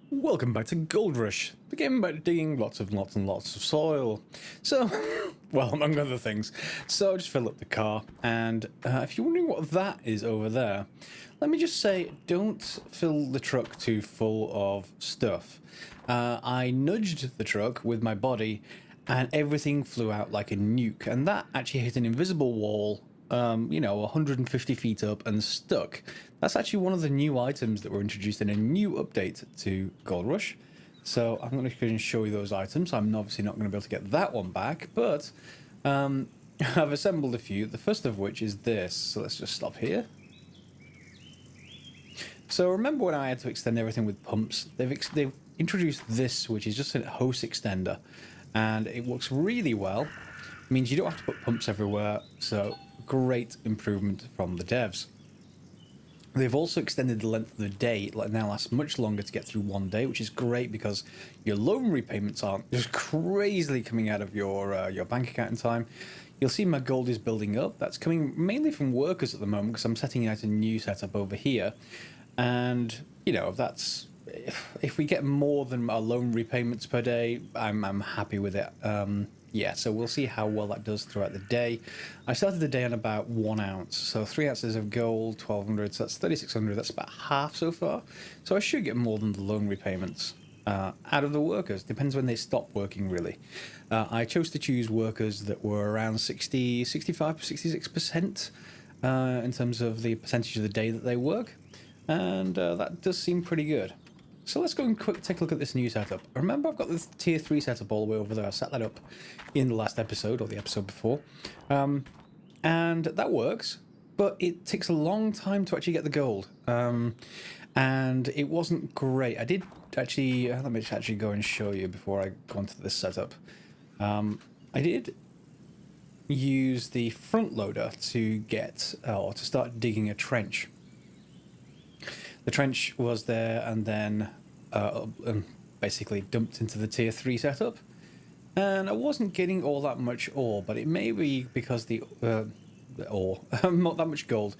Welcome back to Gold Rush, the game about digging lots and lots of soil. So, well, among other things. So I just fill up the car, and if you're wondering what that is over there, let me just say, don't fill the truck too full of stuff. I nudged the truck with my body, and everything flew out like a nuke, and that actually hit an invisible wall 150 feet up and stuck. That's actually one of the new items that were introduced in a new update to Gold Rush. So I'm going to show you those items. I'm obviously not going to be able to get that one back, but I've assembled a few. The first of which is this. So let's just stop here. So remember when I had to extend everything with pumps? They've introduced this, which is just a hose extender, and it works really well. It means you don't have to put pumps everywhere, so great improvement from the devs. They've also extended the length of the day. It now lasts much longer to get through one day, which is great because your loan repayments aren't just crazily coming out of your bank account in time. You'll see my gold is building up. That's coming mainly from workers at the moment because I'm setting out a new setup over here. And, that's... If we get more than our loan repayments per day, I'm happy with it. Yeah, so we'll see how well that does throughout the day. I started the day on about 1 ounce, so 3 ounces of gold, 1200, so that's 3600, that's about half so far. So I should get more than the loan repayments out of the workers. Depends when they stop working, really. I chose to choose workers that were around 60, 65, 66% in terms of the percentage of the day that they work, and that does seem pretty good. So let's go and take a look at this new setup. Remember, I've got this tier 3 setup all the way over there. I set that up in the last episode, or the episode before. And that works, but it takes a long time to actually get the gold. And it wasn't great. I did actually, let me actually go and show you before I go into this setup. I did use the front loader to get, or to start digging a trench. The trench was there and then basically dumped into the tier 3 setup. And I wasn't getting all that much ore, but it may be because the ore, not that much gold.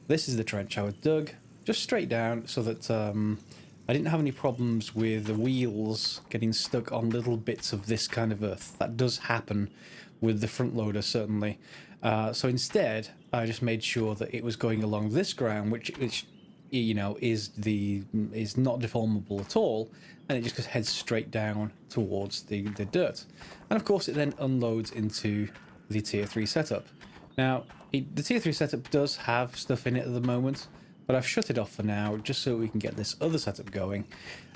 This is the trench I was dug, just straight down so that I didn't have any problems with the wheels getting stuck on little bits of this kind of earth. That does happen with the front loader, certainly. So instead, I just made sure that it was going along this ground, which is not deformable at all, and it just heads straight down towards the dirt. And of course it then unloads into the tier 3 setup. Now the tier 3 setup does have stuff in it at the moment, but I've shut it off for now just so we can get this other setup going,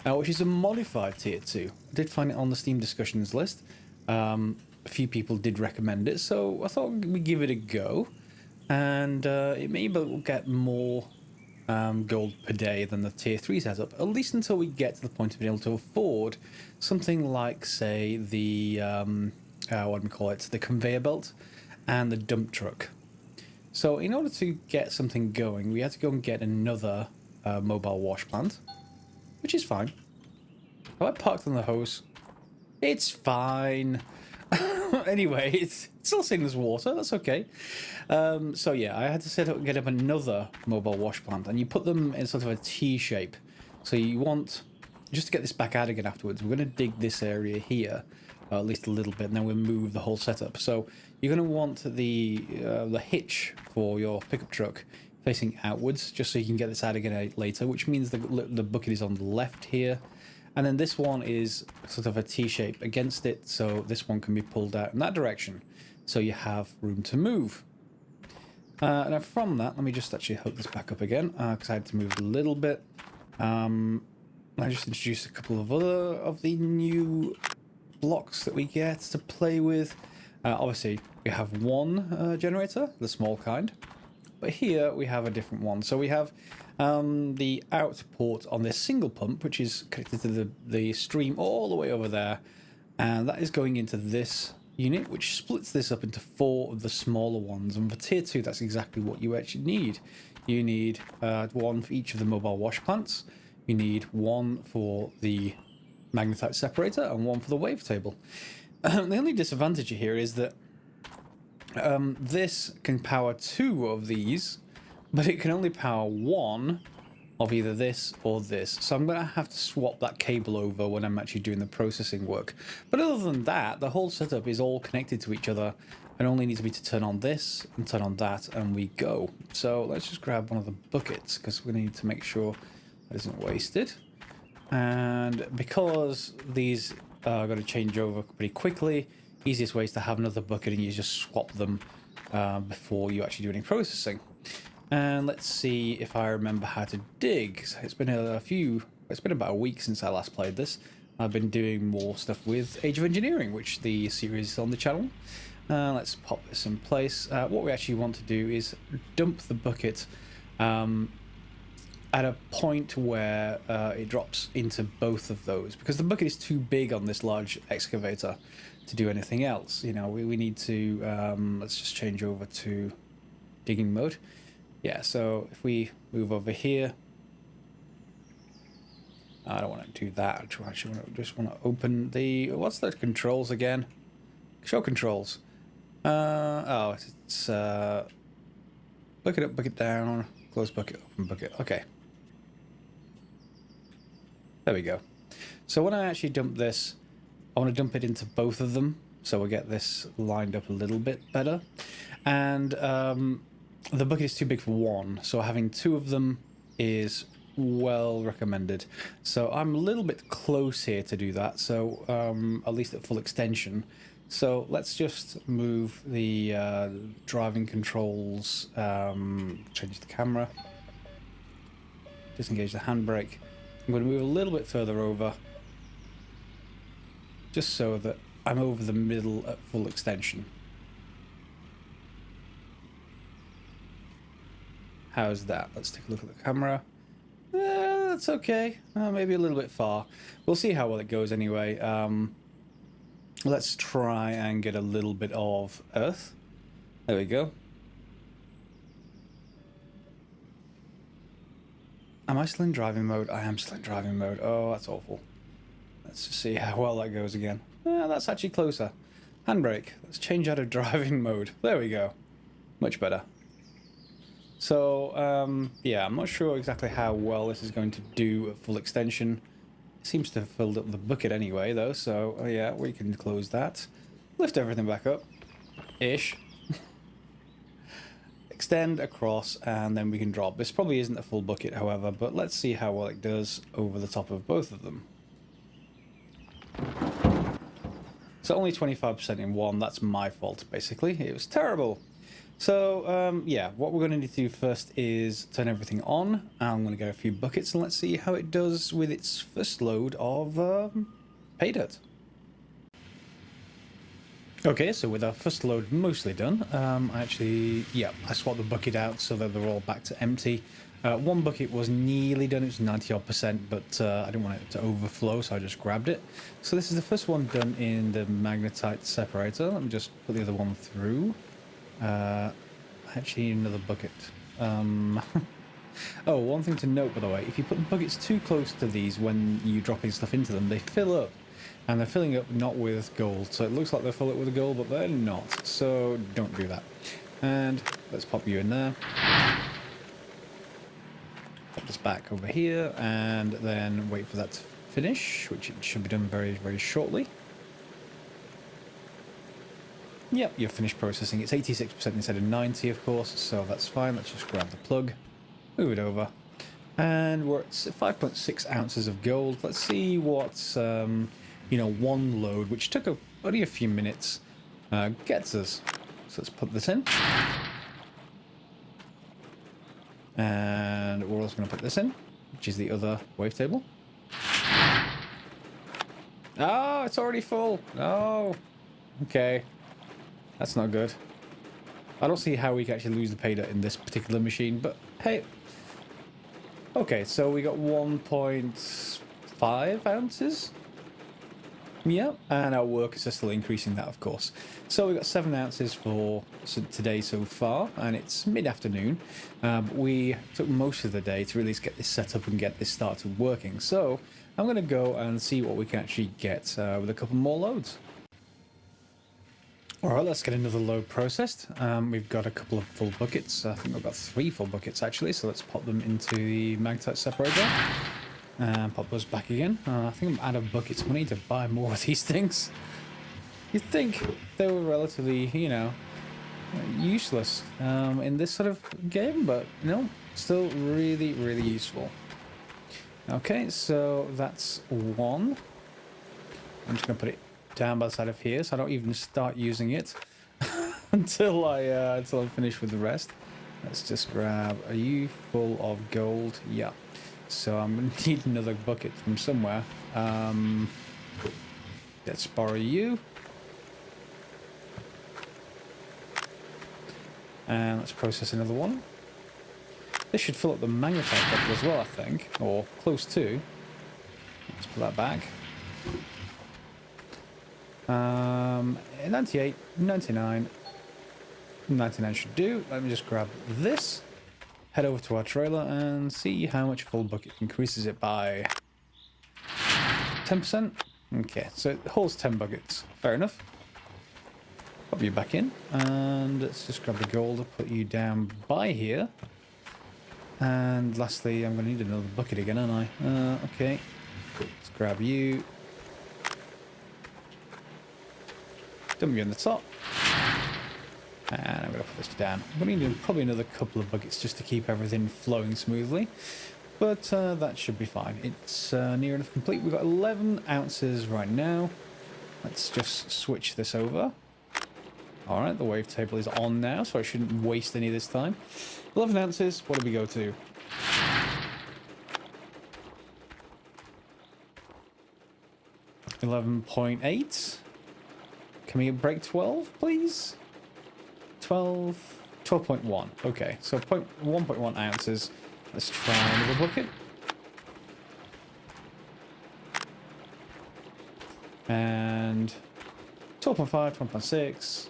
which is a modified tier 2. I did find it on the Steam discussions list. A few people did recommend it, so I thought we'd give it a go, and it may get more gold per day than the tier 3 setup, at least until we get to the point of being able to afford something like, say, the the conveyor belt and the dump truck. So in order to get something going, we had to go and get another mobile wash plant, which is fine. Have I parked on the hose? It's fine. Anyway, it's still saying there's water. That's okay. So yeah, I had to get up another mobile wash plant, and you put them in sort of a T shape. So you want, just to get this back out again afterwards, we're going to dig this area here, at least a little bit, and then we'll move the whole setup. So you're going to want the hitch for your pickup truck facing outwards, just so you can get this out again later, which means the bucket is on the left here. And then this one is sort of a T-shape against it, so this one can be pulled out in that direction, so you have room to move. Now from that, let me just actually hook this back up again, because I had to move a little bit. I just introduced a couple of other of the new blocks that we get to play with. Obviously, we have one generator, the small kind, but here we have a different one. So we have the out port on this single pump, which is connected to the stream all the way over there, and that is going into this unit, which splits this up into 4 of the smaller ones. And for tier 2, that's exactly what you actually need. You need one for each of the mobile wash plants. You need one for the magnetite separator and one for the wave table. The only disadvantage here is that this can power 2 of these, but it can only power 1 of either this or this. So I'm going to have to swap that cable over when I'm actually doing the processing work. But other than that, the whole setup is all connected to each other and only needs me to turn on this and turn on that and we go. So let's just grab one of the buckets because we need to make sure that isn't wasted. And because these are going to change over pretty quickly, easiest way is to have another bucket and you just swap them before you actually do any processing. And let's see if I remember how to dig. So it's been it's been about a week since I last played this. I've been doing more stuff with Age of Engineering, which the series is on the channel. Let's pop this in place. What we actually want to do is dump the bucket at a point where it drops into both of those, because the bucket is too big on this large excavator to do anything else. You know, we need to, let's just change over to digging mode. Yeah, so if we move over here, I don't want to do that. I actually just want to open the, what's the controls again? Show controls. Oh, it's bucket up, bucket down, close bucket, open bucket. Okay. There we go. So when I actually dump this, I want to dump it into both of them, so we'll get this lined up a little bit better. And the bucket is too big for one, so having two of them is well recommended. So I'm a little bit close here to do that, so at least at full extension. So let's just move the driving controls, change the camera, disengage the handbrake. I'm going to move a little bit further over, just so that I'm over the middle at full extension. How's that? Let's take a look at the camera. That's okay. Maybe a little bit far. We'll see how well it goes anyway. Let's try and get a little bit of earth. There we go. Am I still in driving mode? I am still in driving mode. Oh, that's awful. Let's just see how well that goes again. That's actually closer. Handbrake. Let's change out of driving mode. There we go. Much better. So, yeah, I'm not sure exactly how well this is going to do at full extension. Seems to have filled up the bucket anyway, though, so, yeah, we can close that. Lift everything back up. Ish. Extend across, and then we can drop. This probably isn't a full bucket, however, but let's see how well it does over the top of both of them. So only 25% in one. That's my fault, basically. It was terrible. So, yeah, what we're going to need to do first is turn everything on. I'm going to get a few buckets and let's see how it does with its first load of pay dirt. Okay, so with our first load mostly done, I swapped the bucket out so that they're all back to empty. One bucket was nearly done, it was 90-odd%, but I didn't want it to overflow, so I just grabbed it. So this is the first one done in the magnetite separator. Let me just put the other one through. I actually need another bucket. Oh, one thing to note, by the way, if you put the buckets too close to these when you're dropping stuff into them, they fill up. And they're filling up not with gold, so it looks like they're full up with gold, but they're not, so don't do that. And let's pop you in there. Pop this back over here, and then wait for that to finish, which it should be done very, very shortly. Yep, you've finished processing. It's 86% instead of 90, of course, so that's fine. Let's just grab the plug, move it over, and we're at 5.6 ounces of gold. Let's see what's, you know, one load, which took only a few minutes, gets us. So let's put this in. And we're also going to put this in, which is the other wavetable. Oh, it's already full. Oh, okay. That's not good. I don't see how we can actually lose the pay dirt in this particular machine, but hey. Okay, so we got 1.5 ounces. Yeah, and our workers are still increasing that, of course. So we've got 7 ounces for today so far, and it's mid-afternoon. We took most of the day to really get this set up and get this started working. So I'm going to go and see what we can actually get with a couple more loads. All right, let's get another load processed. We've got a couple of full buckets. I think we've got 3 full buckets actually. So let's pop them into the magnetite separator and pop those back again. I think I'm out of buckets. We need to buy more of these things. You'd think they were relatively, you know, useless in this sort of game, but no, still really, really useful. Okay, so that's 1. I'm just gonna put it down by the side of here, so I don't even start using it until I'm finished with the rest. Let's just grab. Are you full of gold? Yeah. So I'm gonna need another bucket from somewhere. Let's borrow you. And let's process another one. This should fill up the magnetite bucket as well, I think, or close to. Let's put that back. 98, 99, 99 should do. Let me just grab this, head over to our trailer and see how much full bucket increases it by 10%. Okay, so it holds 10 buckets. Fair enough. Pop you back in, and let's just grab the gold, put you down by here. And lastly, I'm going to need another bucket again, aren't I? Okay, let's grab you. Dump you on the top. And I'm going to put this down. I'm going to need probably another couple of buckets just to keep everything flowing smoothly. But that should be fine. It's near enough complete. We've got 11 ounces right now. Let's just switch this over. Alright, the wave table is on now, so I shouldn't waste any of this time. 11 ounces, what do we go to? $11.8. Can we break 12, please? 12.1. Okay, so 1.1 ounces. Let's try another bucket. And 12.5, 12.6.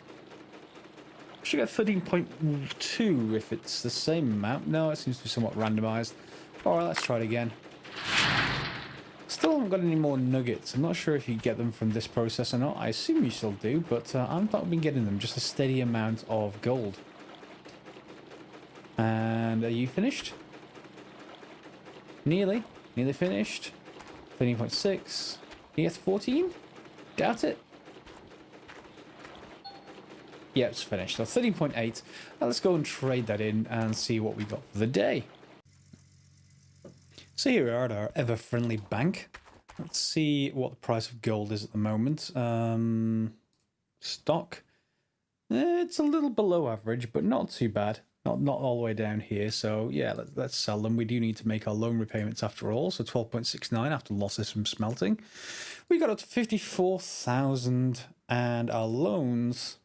Should get 13.2 if it's the same amount. No, it seems to be somewhat randomized. Alright, let's try it again. Still haven't got any more nuggets. I'm not sure if you get them from this process or not. I assume you still do, but I've not been getting them. Just a steady amount of gold. And are you finished? Nearly. Nearly finished. 13.6. Yes, 14? Doubt it. Yeah, it's finished. So 13.8. Now let's go and trade that in and see what we got for the day. So here we are at our ever-friendly bank. Let's see what the price of gold is at the moment. Stock. It's a little below average, but not too bad. Not all the way down here. So yeah, let's sell them. We do need to make our loan repayments after all. So 12.69 after losses from smelting. We got up to 54,000, and our loans,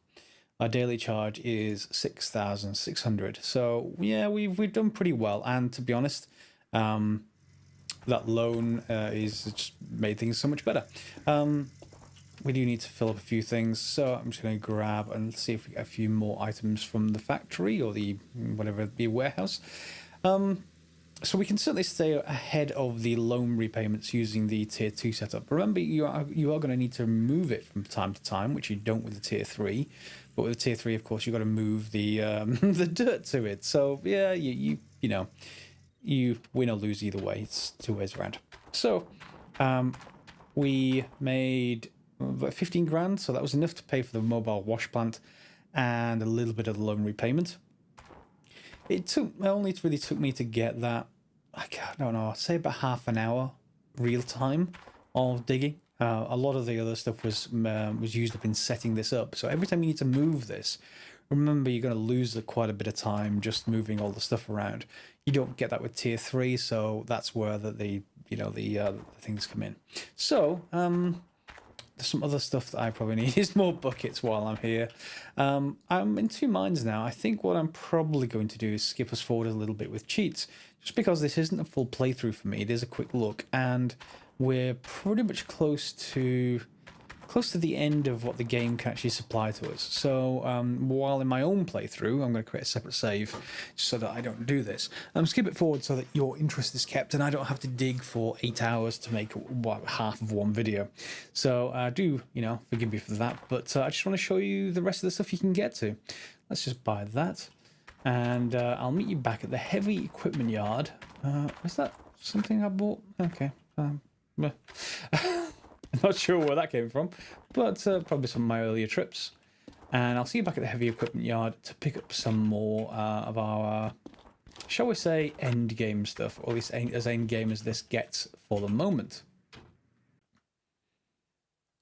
our daily charge is 6,600. So yeah, we've done pretty well. And to be honest, that loan is just made things so much better. We do need to fill up a few things, so I'm just going to grab and see if we get a few more items from the factory or the warehouse. So we can certainly stay ahead of the loan repayments using the tier 2 setup. Remember, you are going to need to move it from time to time, which you don't with the tier 3. But with the tier 3, of course, you've got to move the the dirt to it. So yeah, you know, you win or lose either way. It's 2 ways around. So we made about 15 grand, so that was enough to pay for the mobile wash plant and a little bit of the loan repayment. It only really took me to get that, I don't know, I'd say about half an hour real time of digging. A lot of the other stuff was used up in setting this up. So every time you need to move this, remember you're going to lose quite a bit of time just moving all the stuff around. You don't get that with tier 3, so that's where the things come in. So there's some other stuff that I probably need is more buckets while I'm here. I'm in 2 minds now. I think what I'm probably going to do is skip us forward a little bit with cheats, just because this isn't a full playthrough for me. It is a quick look, and we're pretty much close to close to the end of what the game can actually supply to us. So while in my own playthrough, I'm going to create a separate save so that I don't do this. Skip it forward so that your interest is kept and I don't have to dig for 8 hours to make half of one video. So do, forgive me for that, but I just want to show you the rest of the stuff you can get to. Let's just buy that. And I'll meet you back at the heavy equipment yard. Was that something I bought? Okay. I'm not sure where that came from, but probably some of my earlier trips. And I'll see you back at the heavy equipment yard to pick up some more of our, shall we say, end game stuff, or at least as end game as this gets for the moment.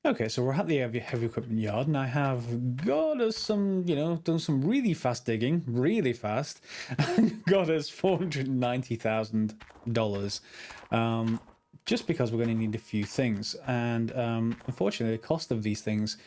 Okay, so we're at the heavy equipment yard, and I have got us some, done some really fast digging, really fast, and got us $490,000. Just because we're going to need a few things, and unfortunately the cost of these things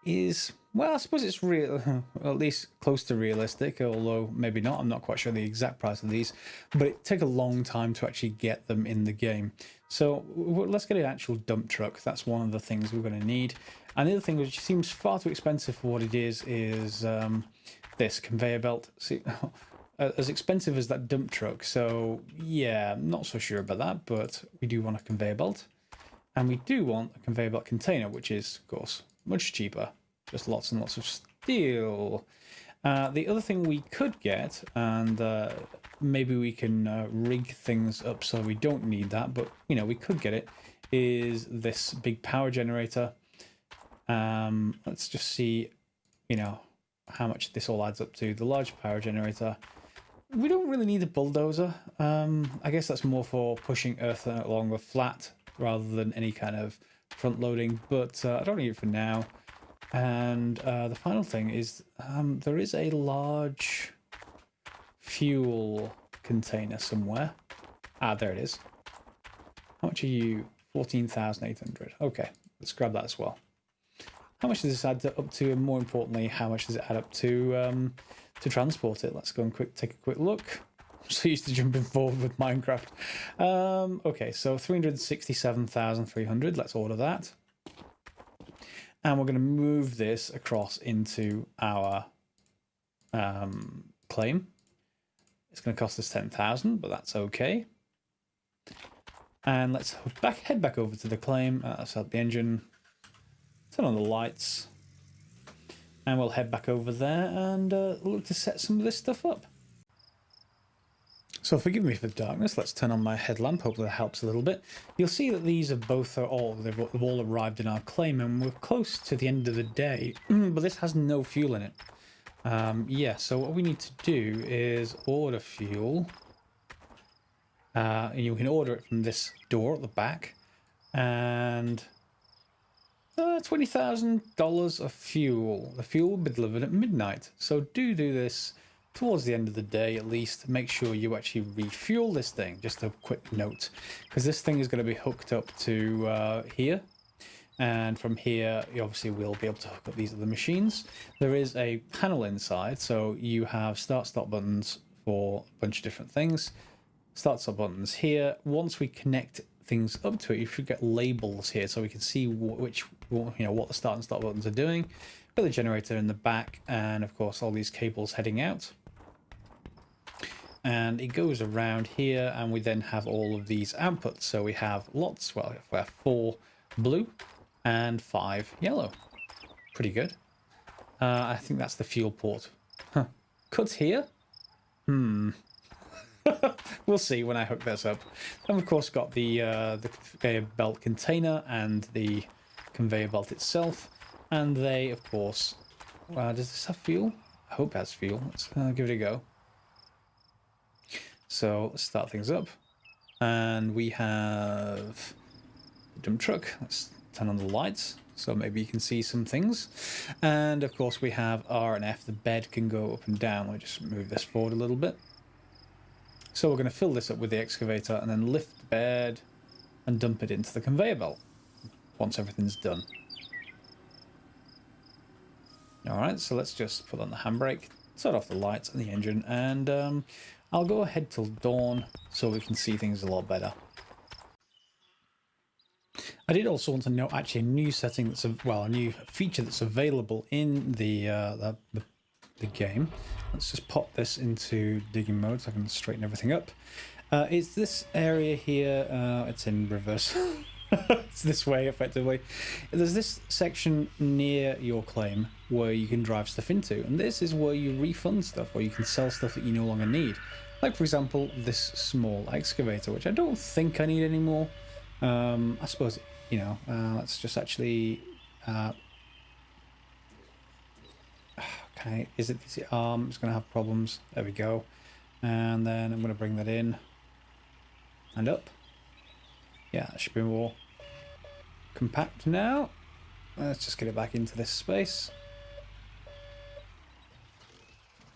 is, well, I suppose it's real, at least close to realistic, although maybe not. I'm not quite sure the exact price of these, but it takes a long time to actually get them in the game. So let's get an actual dump truck. That's one of the things we're going to need. And the other thing, which seems far too expensive for what it is this conveyor belt. See, as expensive as that dump truck, so yeah, I'm not so sure about that, but we do want a conveyor belt, and we do want a conveyor belt container, which is, of course, much cheaper, just lots and lots of steel. The other thing we could get, and maybe we can rig things up so we don't need that, but we could get it, is this big power generator. Let's just see, how much this all adds up to. The large power generator. We don't really need a bulldozer. I guess that's more for pushing earth along the flat rather than any kind of front loading, but I don't need it for now. And the final thing is there is a large fuel container somewhere. There it is. How much are you? 14,800. Okay, let's grab that as well. How much does this add up to, and more importantly, how much does it add up to transport it? Let's go and take a quick look. I'm so used to jumping forward with Minecraft. Okay, so 367,300. Let's order that. And we're going to move this across into our claim. It's going to cost us 10,000, but that's okay. And let's head back over to the claim. Let's start the engine. Turn on the lights. And we'll head back over there and look to set some of this stuff up. So forgive me for the darkness. Let's turn on my headlamp. Hopefully that helps a little bit. You'll see that these are they've all arrived in our claim, and we're close to the end of the day. But this has no fuel in it. Yeah, so what we need to do is order fuel. You can order it from this door at the back. And $20,000 of fuel. The fuel will be delivered at midnight. So do this towards the end of the day at least. Make sure you actually refuel this thing. Just a quick note, because this thing is going to be hooked up to here. And from here, you obviously will be able to hook up these other machines. There is a panel inside, so you have start-stop buttons for a bunch of different things. Start-stop buttons here. Once we connect things up to it, you should get labels here, so we can see what the start and stop buttons are doing. Got the generator in the back, and of course all these cables heading out. And it goes around here, and we then have all of these outputs. So we have lots. Well, we have 4 blue and 5 yellow. Pretty good. I think that's the fuel port. Huh. Cuts here? We'll see when I hook this up. And of course got the conveyor belt container and the conveyor belt itself. And they, of course... does this have fuel? I hope it has fuel. Let's give it a go. So let's start things up. And we have the dump truck. Let's turn on the lights so maybe you can see some things. And of course we have R and F. The bed can go up and down. I'll just move this forward a little bit. So we're going to fill this up with the excavator and then lift the bed and dump it into the conveyor belt once everything's done. Alright, so let's just put on the handbrake, start off the lights and the engine, and I'll go ahead till dawn so we can see things a lot better. I did also want to note actually a new setting that's a new feature that's available in the game. Let's just pop this into digging mode so I can straighten everything up. It's this area here. It's in reverse. It's this way effectively. There's this section near your claim where you can drive stuff into, and this is where you refund stuff, or you can sell stuff that you no longer need. Like for example, this small excavator, which I don't think I need anymore. I suppose, you know, let's just actually is it the arm? It's going to have problems. There we go. And then I'm going to bring that in and up. Yeah, that should be more compact now. Let's just get it back into this space.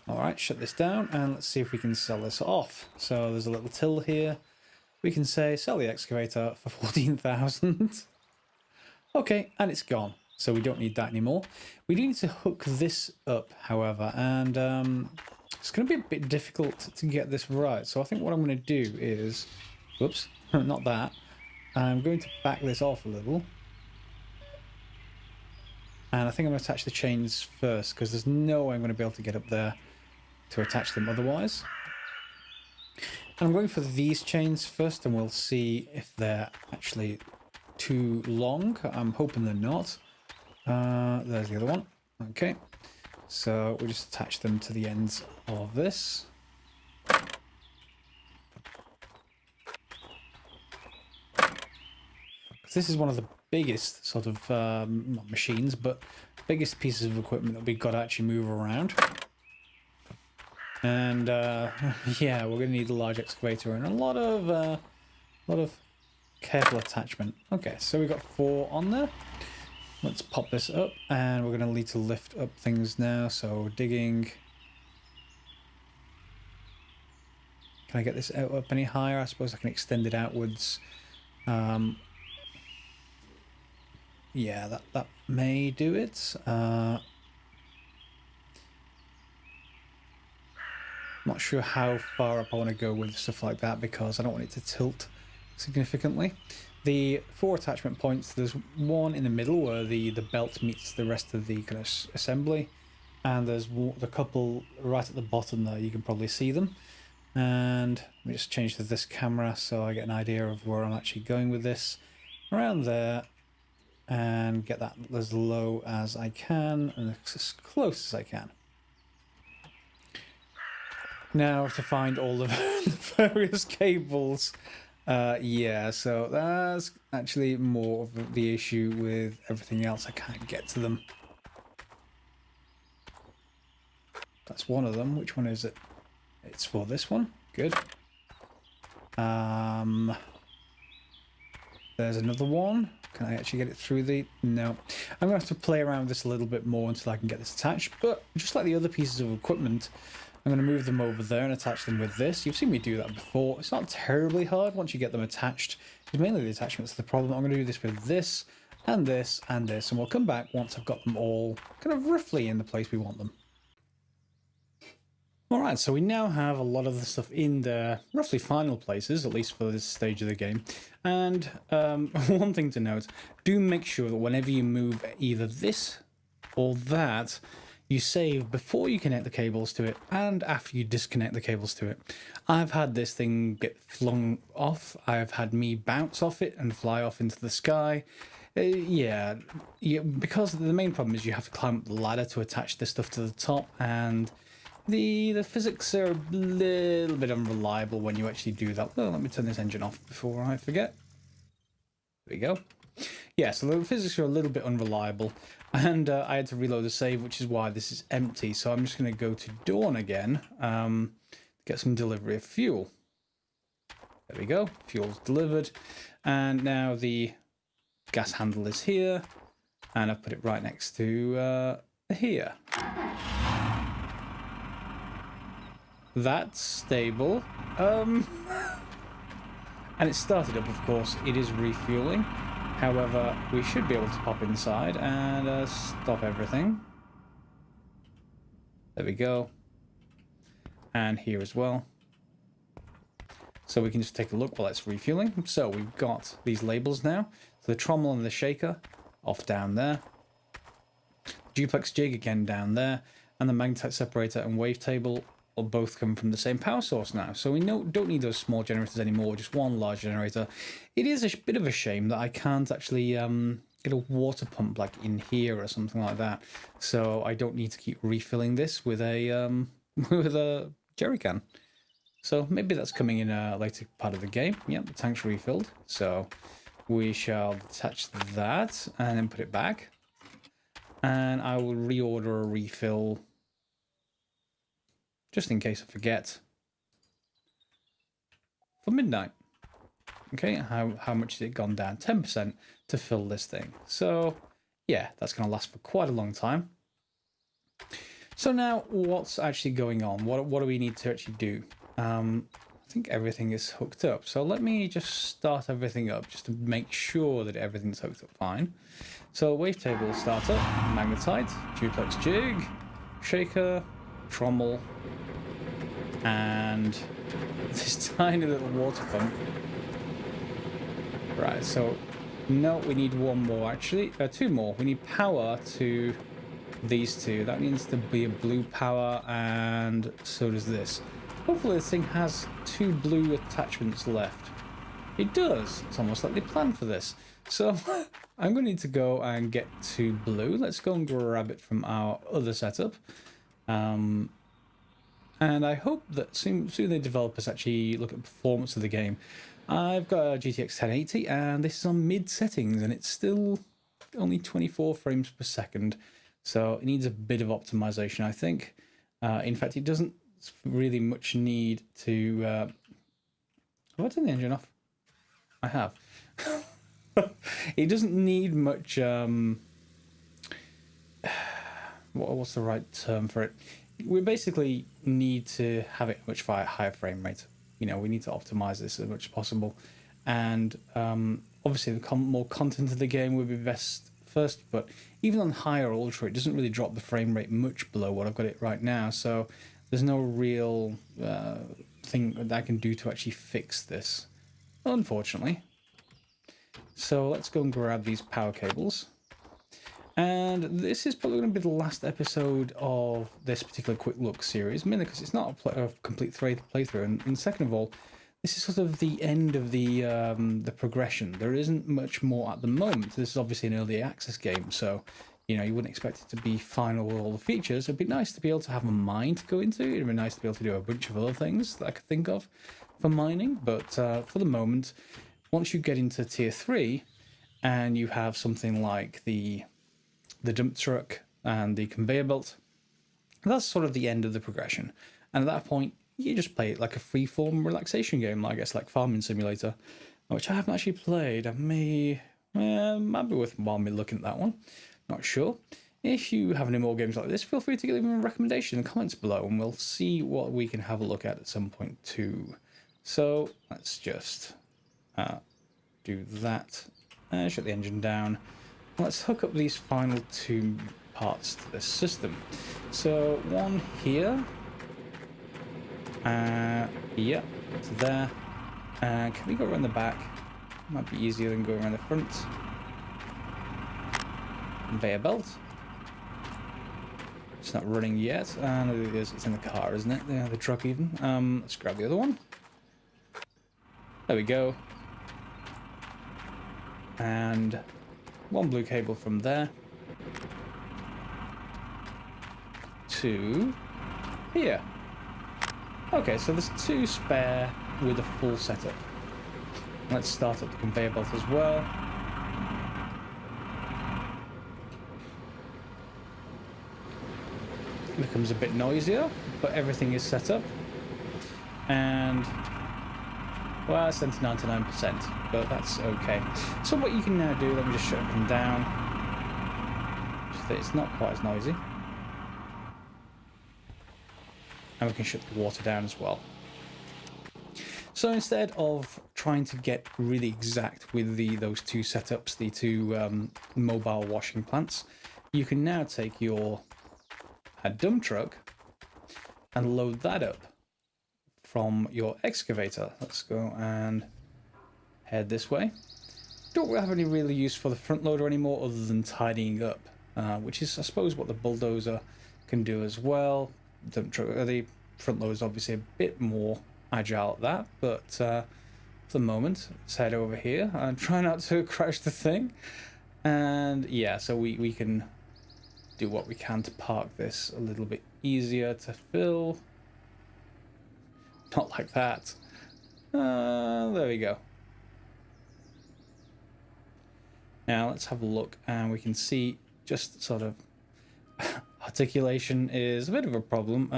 Alright, shut this down and let's see if we can sell this off. So there's a little till here. We can say sell the excavator for 14,000. Okay, and it's gone. So we don't need that anymore. We do need to hook this up, however, and it's going to be a bit difficult to get this right. So I think what I'm going to do is, whoops, not that. I'm going to back this off a little. And I think I'm going to attach the chains first, because there's no way I'm going to be able to get up there to attach them otherwise. And I'm going for these chains first, and we'll see if they're actually too long. I'm hoping they're not. There's the other one. Okay. So we'll just attach them to the ends of this. This is one of the biggest sort of, not machines, but biggest pieces of equipment that we've got to actually move around. And yeah, we're going to need a large excavator and a lot of careful attachment. Okay, so we've got 4 on there. Let's pop this up, and we're going to need to lift up things now. So digging. Can I get this out up any higher? I suppose I can extend it outwards. Yeah, that may do it. Not sure how far up I want to go with stuff like that, because I don't want it to tilt significantly. The 4 attachment points, there's one in the middle where the belt meets the rest of the kind of assembly, and there's the couple right at the bottom there. You can probably see them. And let me just change to this camera so I get an idea of where I'm actually going with this. Around there, and get that as low as I can and as close as I can. Now to find all of the various cables. Yeah, so that's actually more of the issue with everything else. I can't get to them. That's one of them. Which one is it? It's for this one. Good. There's another one. Can I actually get it through the... No. I'm going to have to play around with this a little bit more until I can get this attached. But just like the other pieces of equipment, I'm going to move them over there and attach them with this. You've seen me do that before. It's not terribly hard once you get them attached. It's mainly the attachments the problem. I'm going to do this with this, and this, and this. And we'll come back once I've got them all kind of roughly in the place we want them. Alright, so we now have a lot of the stuff in their roughly final places, at least for this stage of the game. And one thing to note, do make sure that whenever you move either this or that, you save before you connect the cables to it and after you disconnect the cables to it. I've had this thing get flung off. I've had me bounce off it and fly off into the sky. Yeah, because the main problem is you have to climb up the ladder to attach this stuff to the top, and the physics are a little bit unreliable when you actually do that. Oh, let me turn this engine off before I forget. There we go. Yeah, so the physics are a little bit unreliable, and I had to reload the save, which is why this is empty. So I'm just going to go to Dawn again, get some delivery of fuel. There we go, fuel's delivered, and now the gas handle is here, and I've put it right next to here. That's stable. And it started up, of course. It is refueling. However, we should be able to pop inside and stop everything. There we go. And here as well. So we can just take a look while it's refueling. So we've got these labels now. So the trommel and the shaker off down there. Duplex jig again down there. And the magnetite separator and wavetable will both come from the same power source now. So we don't need those small generators anymore, just one large generator. It is a bit of a shame that I can't actually get a water pump like in here or something like that. So I don't need to keep refilling this with a with a jerry can. So maybe that's coming in a later part of the game. Yep, the tank's refilled. So we shall detach that and then put it back. And I will reorder a refill just in case I forget for midnight. Okay, how much has it gone down? 10% to fill this thing. So yeah, that's going to last for quite a long time. So now what's actually going on? What do we need to actually do? I think everything is hooked up. So let me just start everything up just to make sure that everything's hooked up fine. So wavetable startup, magnetite, duplex jig, shaker, trommel, and this tiny little water pump. Right, so no, we need one more actually, two more. We need power to these two. That needs to be a blue power, and so does this. Hopefully this thing has two blue attachments left. It does. It's almost like they planned for this. So I'm going to need to go and get two blue. Let's go and grab it from our other setup. And I hope that soon the developers actually look at the performance of the game. I've got a GTX 1080 and this is on mid settings and it's still only 24 frames per second. So it needs a bit of optimization, I think. In fact, it doesn't really much need to... have I turned the engine off? I have. It doesn't need much... what's the right term for it? We basically need to have it much higher frame rate. You know, we need to optimize this as much as possible. And obviously the more content of the game would be best first, but even on higher ultra, it doesn't really drop the frame rate much below what I've got it right now. So there's no real thing that I can do to actually fix this, unfortunately. So let's go and grab these power cables. And this is probably going to be the last episode of this particular quick look series, mainly because it's not a complete playthrough, and second of all, this is sort of the end of the progression. There isn't much more at the moment. This is obviously an early access game, so you know you wouldn't expect it to be final with all the features. It'd be nice to be able to have a mine to go into. It'd be nice to be able to do a bunch of other things that I could think of for mining, but for the moment, once you get into tier 3 and you have something like the dump truck and the conveyor belt, that's sort of the end of the progression. And at that point, you just play it like a free-form relaxation game, I guess, like Farming Simulator, which I haven't actually played. I might be worthwhile me looking at that one. Not sure. If you have any more games like this, feel free to leave them a recommendation in the comments below, and we'll see what we can have a look at some point too. So let's just do that. Shut the engine down. Let's hook up these final two parts to this system. So one here. Yep, to there. Can we go around the back? Might be easier than going around the front. Conveyor belt. It's not running yet. No, it is. It's in the car, isn't it? Yeah, the truck even. Let's grab the other one. There we go. And one blue cable from there to here. Okay, so there's two spare with a full setup. Let's start up the conveyor belt as well. It becomes a bit noisier, but everything is set up. And well, it's 99%, but that's okay. So what you can now do, let me just shut them down, so that it's not quite as noisy. And we can shut the water down as well. So instead of trying to get really exact with those two setups, the two mobile washing plants, you can now take your dump truck and load that up from your excavator. Let's go and head this way. don't have any really use for the front loader anymore other than tidying up, which is, I suppose, what the bulldozer can do as well. The front loader is obviously a bit more agile at that, but for the moment, let's head over here and try not to crash the thing. And yeah, so we can do what we can to park this a little bit easier to fill. Not like that. There we go. Now let's have a look, and we can see just sort of articulation is a bit of a problem.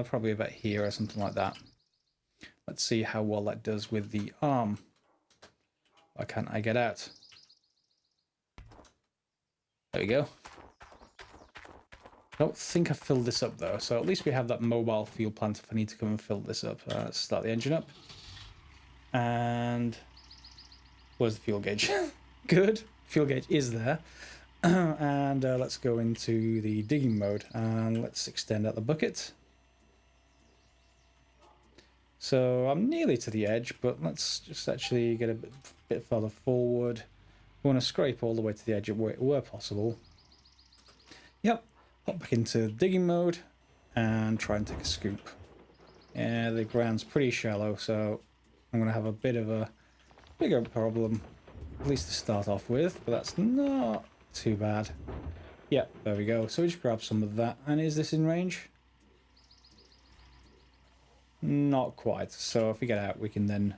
Probably about here or something like that. Let's see how well that does with the arm. Why can't I get out? There we go. I don't think I filled this up though, so at least we have that mobile fuel plant if I need to come and fill this up. Let's start the engine up. And where's the fuel gauge? Good. Fuel gauge is there. And let's go into the digging mode and let's extend out the bucket. So I'm nearly to the edge, but let's just actually get a bit further forward. We want to scrape all the way to the edge where possible. Yep. Hop back into digging mode and try and take a scoop. Yeah, the ground's pretty shallow, so I'm going to have a bit of a bigger problem, at least to start off with, but that's not too bad. Yeah, there we go. So we just grab some of that. And is this in range? Not quite. So if we get out, we can then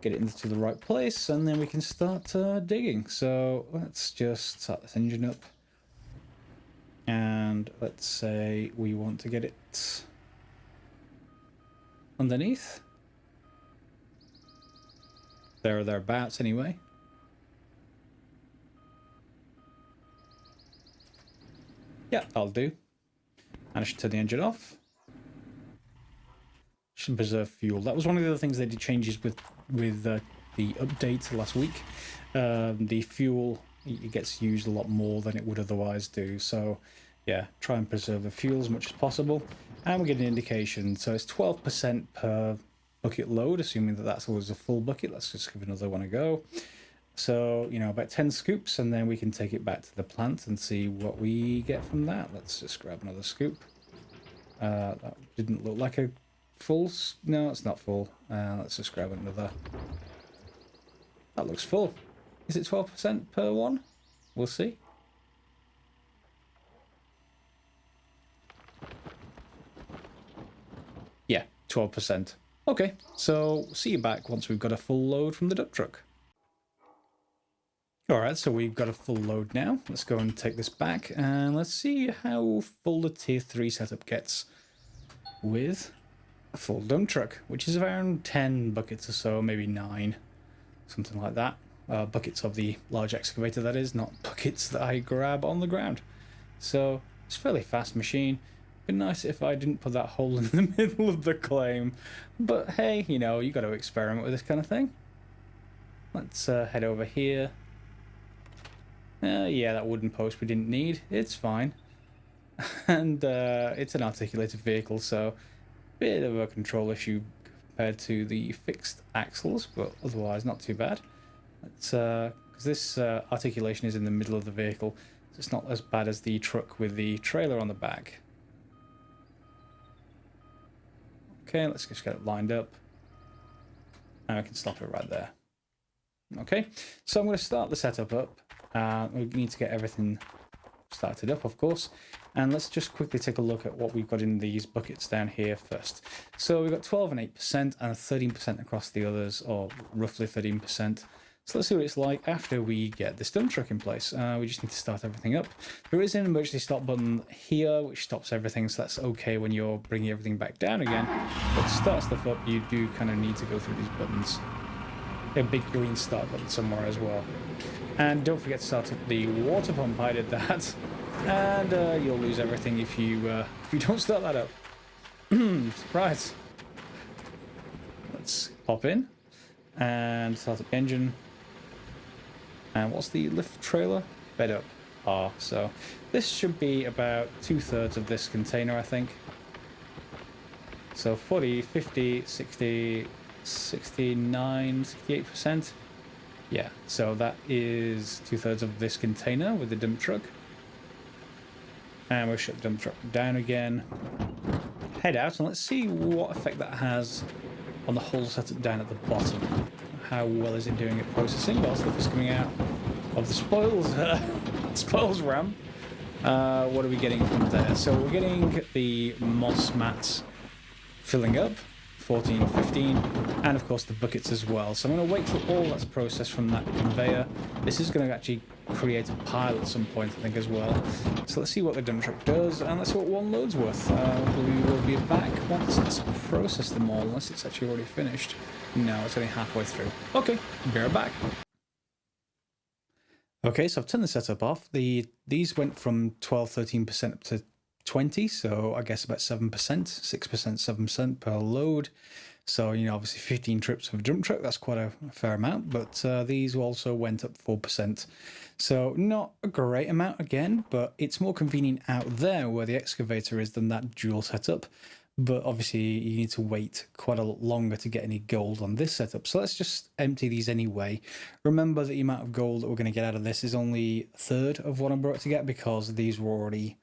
get it into the right place, and then we can start digging. So let's just start this engine up. And let's say we want to get it underneath. There or thereabouts anyway. Yeah, that'll do. And I should turn the engine off. Should preserve fuel. That was one of the other things they did changes with the update last week. The fuel, it gets used a lot more than it would otherwise do. So yeah, try and preserve the fuel as much as possible. And we get an indication. So it's 12% per bucket load, assuming that that's always a full bucket. Let's just give another one a go. So, you know, about 10 scoops, and then we can take it back to the plant and see what we get from that. Let's just grab another scoop. That didn't look like a full... No, it's not full. Let's just grab another. That looks full. Is it 12% per one? We'll see. Yeah, 12%. Okay, so see you back once we've got a full load from the dump truck. Alright, so we've got a full load now. Let's go and take this back, and let's see how full the tier 3 setup gets with a full dump truck, which is around 10 buckets or so, maybe 9, something like that. Buckets of the large excavator, that is, not buckets that I grab on the ground. So it's a fairly fast machine. It'd be nice if I didn't put that hole in the middle of the claim, but hey, you know, you got to experiment with this kind of thing. Let's head over here. Yeah, that wooden post we didn't need. It's fine. And it's an articulated vehicle, so a bit of a control issue compared to the fixed axles, but otherwise not too bad. It's because this articulation is in the middle of the vehicle, so it's not as bad as the truck with the trailer on the back. Okay, let's just get it lined up. And I can stop it right there. Okay, so I'm going to start the setup up. We need to get everything started up, of course. And let's just quickly take a look at what we've got in these buckets down here first. So we've got 12 and 8% and 13% across the others, or roughly 13%. So let's see what it's like after we get this dump truck in place. We just need to start everything up. There is an emergency stop button here, which stops everything, so that's okay when you're bringing everything back down again. But to start stuff up, you do kind of need to go through these buttons. A big green start button somewhere as well. And don't forget to start up the water pump. I did that. And you'll lose everything if you don't start that up. Surprise. Let's pop in and start up the engine. And what's the lift trailer? Bed up. R. So this should be about 2/3 of this container, I think. So 40, 50, 60, 69, 68%. Yeah, so that is 2/3 of this container with the dump truck. And we'll shut the dump truck down again. Head out and let's see what effect that has on the whole setup down at the bottom. How well is it doing at processing? Well, stuff is coming out of the spoils ramp. What are we getting from there? So we're getting the moss mats filling up, 14, 15, and of course the buckets as well. So I'm going to wait till all that's processed from that conveyor. This is going to actually create a pile at some point, I think, as well. So let's see what the dump truck does, and let's see what one load's worth. We will be back once it's processed them all, unless it's actually already finished. No, it's only halfway through. Okay, be right back. Okay, so I've turned the setup off. These went from 12, 13% up to 20, so I guess about 7%, 6%, 7% per load. So, you know, obviously 15 trips of a dump truck, that's quite a fair amount, but these also went up 4%. So not a great amount again, but it's more convenient out there where the excavator is than that dual setup. But obviously you need to wait quite a lot longer to get any gold on this setup. So let's just empty these anyway. Remember that the amount of gold that we're going to get out of this is only a third of what I'm about to get because these were already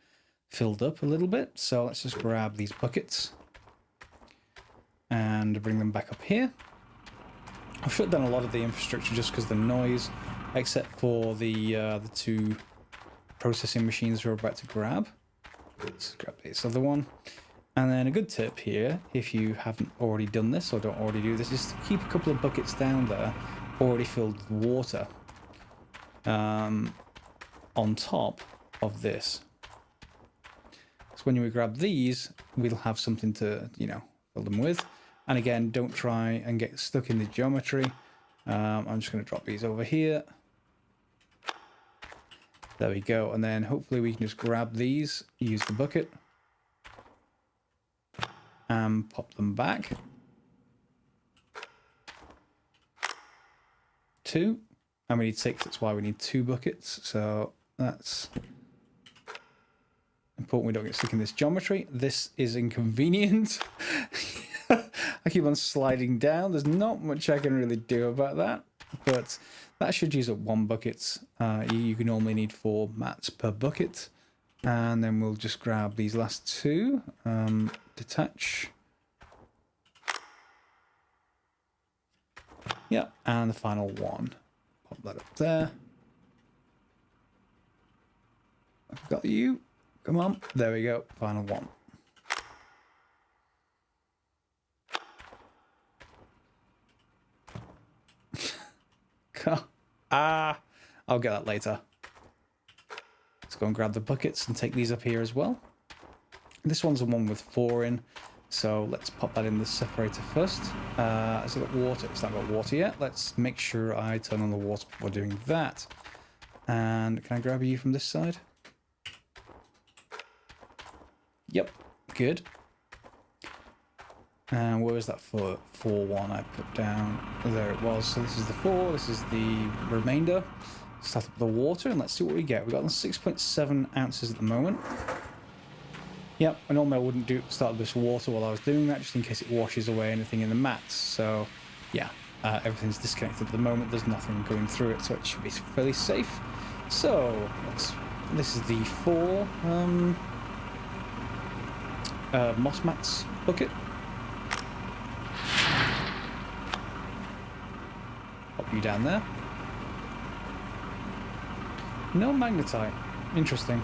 filled up a little bit. So let's just grab these buckets and bring them back up here. I've shut down a lot of the infrastructure just because the noise, except for the two processing machines we're about to grab. Let's grab this other one. And then a good tip here, if you haven't already done this or don't already do this, is to keep a couple of buckets down there already filled with water on top of this. So when we grab these, we'll have something to, you know, fill them with. And again, don't try and get stuck in the geometry. I'm just going to drop these over here. There we go. And then hopefully we can just grab these, use the bucket, and pop them back. 2. And we need 6, that's why we need 2 buckets. So that's important we don't get stuck in this geometry. This is inconvenient. I keep on sliding down. There's not much I can really do about that, but that should use up 1 bucket. You can normally need 4 mats per bucket. And then we'll just grab these last 2, detach. Yeah, and the final one. Pop that up there. I've got you. Come on. There we go. Final one. I'll get that later. Let's go and grab the buckets and take these up here as well. This one's the one with 4 in, so let's pop that in the separator first. Has it got water? It's not got water yet. Let's make sure I turn on the water before doing that. And can I grab you from this side? Yep, good. And where was that 4 one I put down? There it was. So this is the 4, this is the remainder. Start up the water and let's see what we get. We've got 6.7 ounces at the moment. Yep, and normally I wouldn't start this water while I was doing that, just in case it washes away anything in the mats. So yeah, everything's disconnected at the moment. There's nothing going through it, so it should be fairly safe. So this is the 4 moss mats bucket. Pop you down there. No magnetite. Interesting.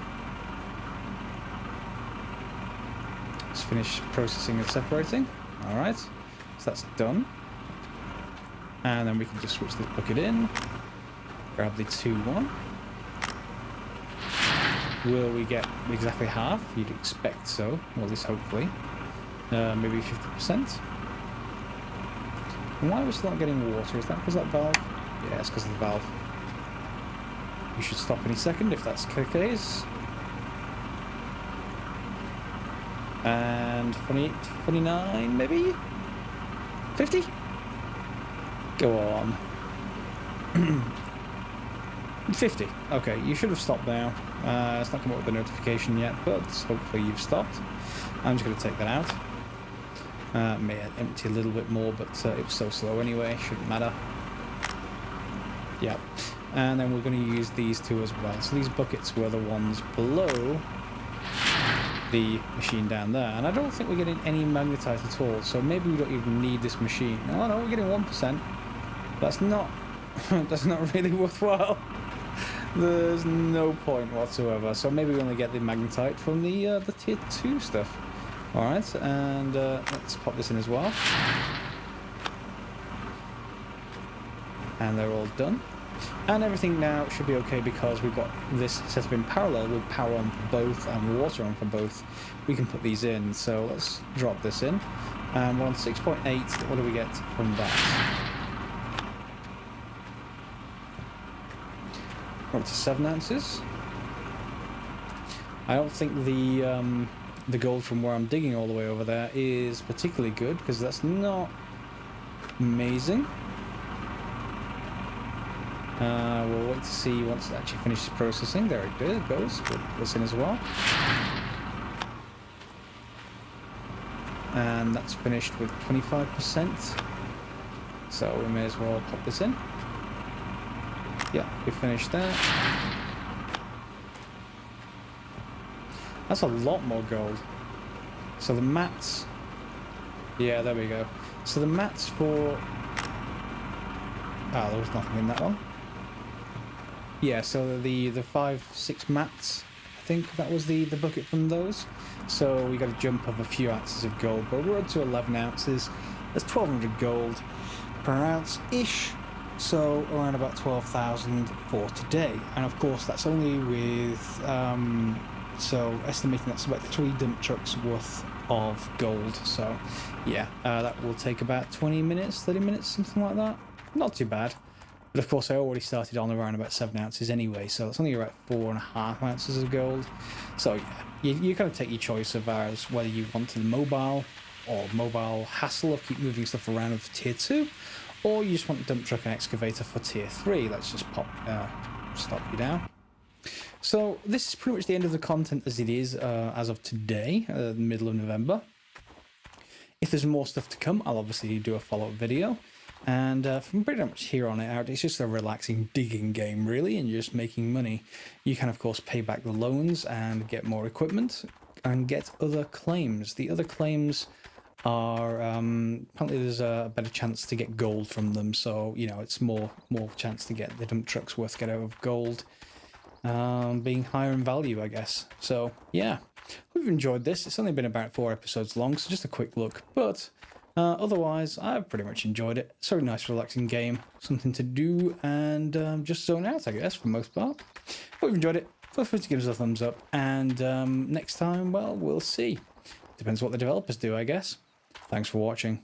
Let's finish processing and separating. Alright. So that's done. And then we can just switch this bucket in. Grab the 2-1. Will we get exactly half? You'd expect so. Well, at least hopefully. Maybe 50%. And why are we still not getting water? Is that because of that valve? Yeah, it's because of the valve. You should stop any second if that's the case. And 28, 29 maybe? 50? Go on. 50. Okay, you should have stopped now. It's not come up with a notification yet, but hopefully you've stopped. I'm just going to take that out. May empty a little bit more, but it was so slow anyway, shouldn't matter. Yep. And then we're going to use these two as well. So these buckets were the ones below the machine down there. And I don't think we're getting any magnetite at all. So maybe we don't even need this machine. Oh no, we're getting 1%. That's not, that's not really worthwhile. There's no point whatsoever. So maybe we only get the magnetite from the tier 2 stuff. Alright, and let's pop this in as well. And they're all done. And everything now should be okay because we've got this set up in parallel with power on for both and water on for both. We can put these in. So let's drop this in. And we're on 6.8. What do we get from that? We're up to 7 ounces. I don't think the gold from where I'm digging all the way over there is particularly good because that's not amazing. We'll wait to see once it actually finishes processing. There it goes. Put this in as well. And that's finished with 25%. So we may as well pop this in. Yeah, we finished that. That's a lot more gold. So the mats... Yeah, there we go. So the mats for... Ah, there was nothing in that one. Yeah, so the 5-6 mats, I think that was the bucket from those. So we got a jump of a few ounces of gold, but we're up to 11 ounces. That's 1,200 gold per ounce-ish. So around about 12,000 for today. And of course that's only with, so estimating that's about 3 dump trucks worth of gold. So yeah, that will take about 20 minutes, 30 minutes, something like that. Not too bad. But of course I already started on around about 7 ounces anyway, so it's only about 4.5 ounces of gold. So yeah, you kind of take your choice of ours, whether you want the mobile or mobile hassle of keep moving stuff around with tier 2, or you just want dump truck and excavator for tier 3. Let's just stop you down. So this is pretty much the end of the content as it is as of today, the middle of November. If there's more stuff to come, I'll obviously do a follow-up video. And from pretty much here on out, it's just a relaxing digging game, really, and you're just making money. You can, of course, pay back the loans and get more equipment and get other claims. The other claims are apparently there's a better chance to get gold from them, so you know it's more chance to get the dump trucks worth get out of gold, being higher in value, I guess. So yeah, hope you've enjoyed this. It's only been about 4 episodes long, so just a quick look, but otherwise I've pretty much enjoyed it. It's a very nice relaxing game, something to do and just zone out, I guess, for the most part. Hope you've enjoyed it. Feel free to give us a thumbs up, and next time, well, we'll see. Depends what the developers do, I guess. Thanks for watching.